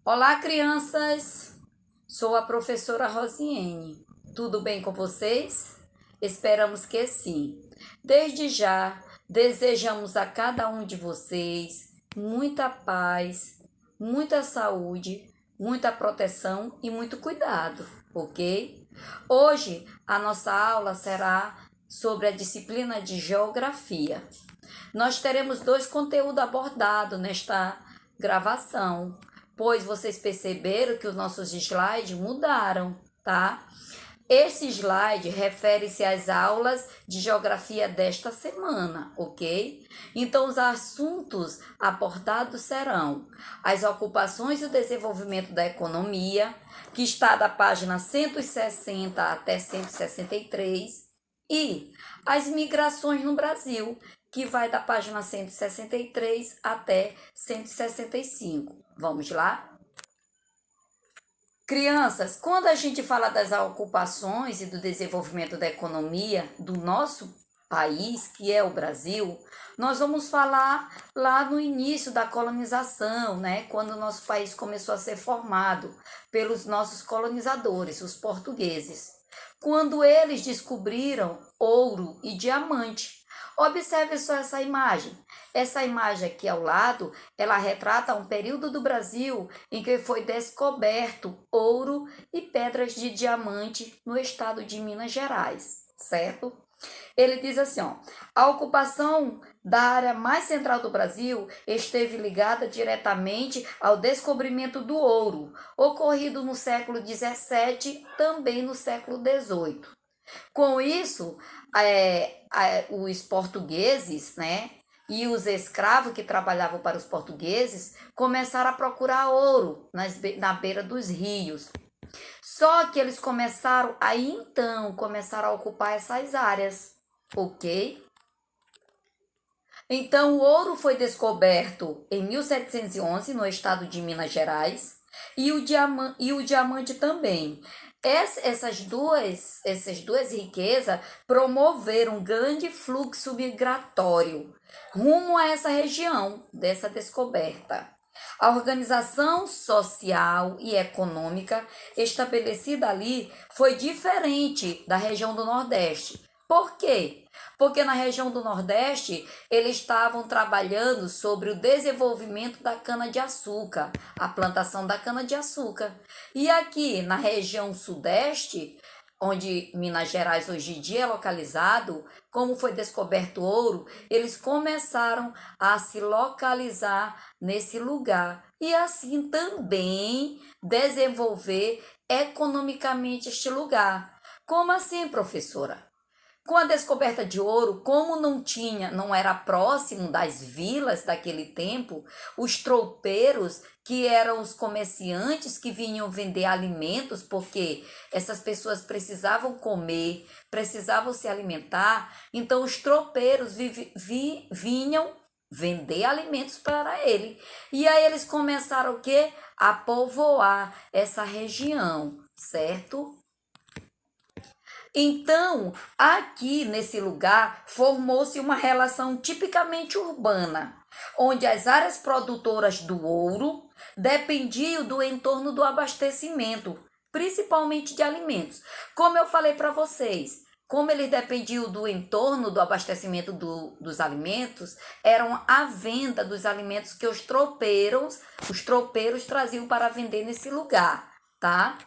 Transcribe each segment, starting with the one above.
Olá, crianças! Sou a professora Rosiane. Tudo bem com vocês? Esperamos que sim. Desde já, desejamos a cada um de vocês muita paz, muita saúde, muita proteção e muito cuidado, ok? Hoje, a nossa aula será sobre a disciplina de Geografia. Nós teremos dois conteúdos abordados nesta gravação, pois vocês perceberam que os nossos slides mudaram, tá? Esse slide refere-se às aulas de geografia desta semana, ok? Então, os assuntos abordados serão as ocupações e o desenvolvimento da economia, que está da página 160 até 163, e as migrações no Brasil, que vai da página 163 até 165. Vamos lá? Crianças, quando a gente fala das ocupações e do desenvolvimento da economia do nosso país, que é o Brasil, nós vamos falar lá no início da colonização, né? Quando o nosso país começou a ser formado pelos nossos colonizadores, os portugueses. Quando eles descobriram ouro e diamante. Observe só essa imagem. Essa imagem aqui ao lado, ela retrata um período do Brasil em que foi descoberto ouro e pedras de diamante no estado de Minas Gerais, certo? Ele diz assim, ó, a ocupação da área mais central do Brasil esteve ligada diretamente ao descobrimento do ouro, ocorrido no século XVII, também no século XVIII. Com isso, os portugueses, né, e os escravos que trabalhavam para os portugueses começaram a procurar ouro na beira dos rios. Só que eles começaram a ocupar essas áreas, ok? Então, o ouro foi descoberto em 1711 no estado de Minas Gerais e o diamante também. Essas duas riquezas promoveram um grande fluxo migratório rumo a essa região dessa descoberta. A organização social e econômica estabelecida ali foi diferente da região do Nordeste. Por quê? Porque na região do Nordeste eles estavam trabalhando sobre o desenvolvimento da cana-de-açúcar, a plantação da cana-de-açúcar. E aqui na região Sudeste, onde Minas Gerais hoje em dia é localizado, como foi descoberto ouro, eles começaram a se localizar nesse lugar e assim também desenvolver economicamente este lugar. Como assim, professora? Com a descoberta de ouro, como não era próximo das vilas daquele tempo, os tropeiros, que eram os comerciantes que vinham vender alimentos, porque essas pessoas precisavam comer, precisavam se alimentar, então os tropeiros vinham vender alimentos para ele. E aí eles começaram o quê? A povoar essa região, certo? Então, aqui nesse lugar, formou-se uma relação tipicamente urbana, onde as áreas produtoras do ouro dependiam do entorno do abastecimento, principalmente de alimentos. Como eu falei para vocês, como eles dependiam do entorno do abastecimento dos alimentos, eram a venda dos alimentos que os tropeiros traziam para vender nesse lugar, tá?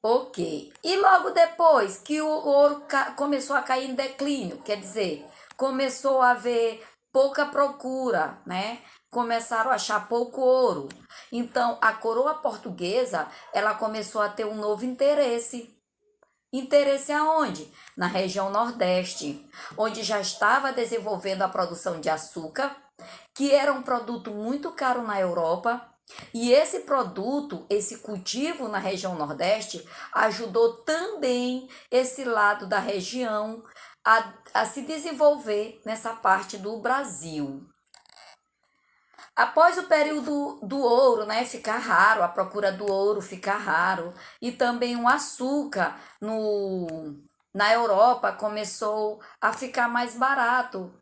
Ok. E logo depois que o ouro começou a cair em declínio, quer dizer, começou a haver pouca procura, né? Começaram a achar pouco ouro. Então, a coroa portuguesa, ela começou a ter um novo interesse. Interesse aonde? Na região Nordeste, onde já estava desenvolvendo a produção de açúcar, que era um produto muito caro na Europa, e esse produto, esse cultivo na região Nordeste, ajudou também esse lado da região a se desenvolver nessa parte do Brasil. Após o período do ouro, né, ficar raro, a procura do ouro ficar raro, e também o açúcar na Europa começou a ficar mais barato.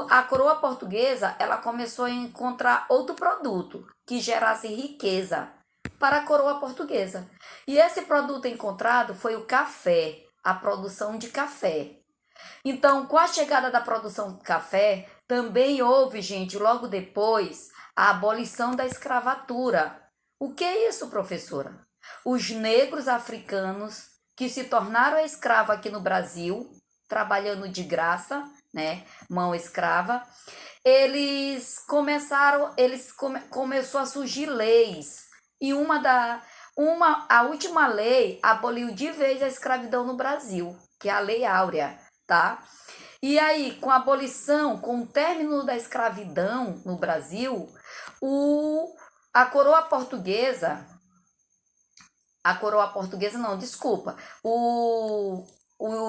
A coroa portuguesa, ela começou a encontrar outro produto que gerasse riqueza para a coroa portuguesa. E esse produto encontrado foi o café, a produção de café. Então, com a chegada da produção de café, também houve, gente, logo depois, a abolição da escravatura. O que é isso, professora? Os negros africanos que se tornaram escravos aqui no Brasil, trabalhando de graça, né, mão escrava, começou a surgir leis. E a última lei aboliu de vez a escravidão no Brasil, que é a Lei Áurea, tá? E aí, com a abolição, com o término da escravidão no Brasil, a coroa portuguesa, não, desculpa, o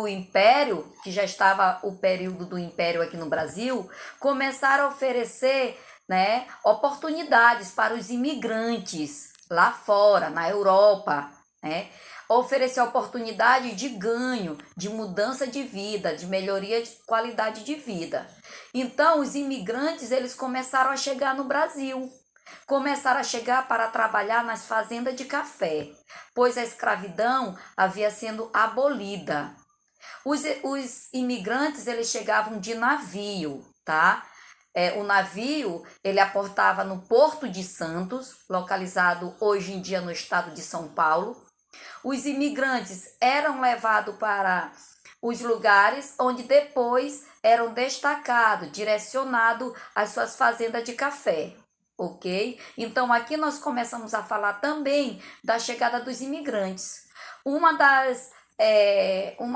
império, que já estava o período do império aqui no Brasil, começaram a oferecer, né, oportunidades para os imigrantes lá fora, na Europa, né, oferecer oportunidade de ganho, de mudança de vida, de melhoria de qualidade de vida. Então, os imigrantes, eles começaram a chegar no Brasil, começaram a chegar para trabalhar nas fazendas de café, pois a escravidão havia sido abolida. Os imigrantes, eles chegavam de navio, tá? O navio, ele aportava no Porto de Santos, localizado hoje em dia no estado de São Paulo. Os imigrantes eram levados para os lugares onde depois eram destacados, direcionados às suas fazendas de café, ok? Então, aqui nós começamos a falar também da chegada dos imigrantes. Uma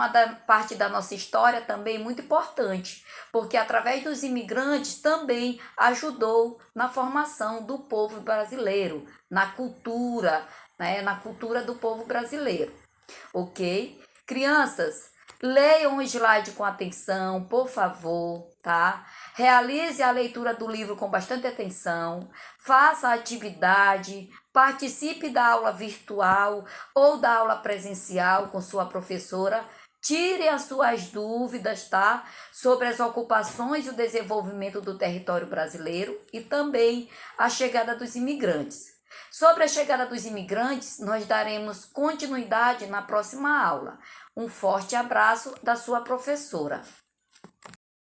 da parte da nossa história também muito importante, porque através dos imigrantes também ajudou na formação do povo brasileiro, na cultura, né, na cultura do povo brasileiro, ok? Crianças, leiam o slide com atenção, por favor, tá? Realize a leitura do livro com bastante atenção, faça a atividade, participe da aula virtual ou da aula presencial com sua professora, tire as suas dúvidas, tá? Sobre as ocupações e o desenvolvimento do território brasileiro e também a chegada dos imigrantes. Sobre a chegada dos imigrantes, nós daremos continuidade na próxima aula. Um forte abraço da sua professora.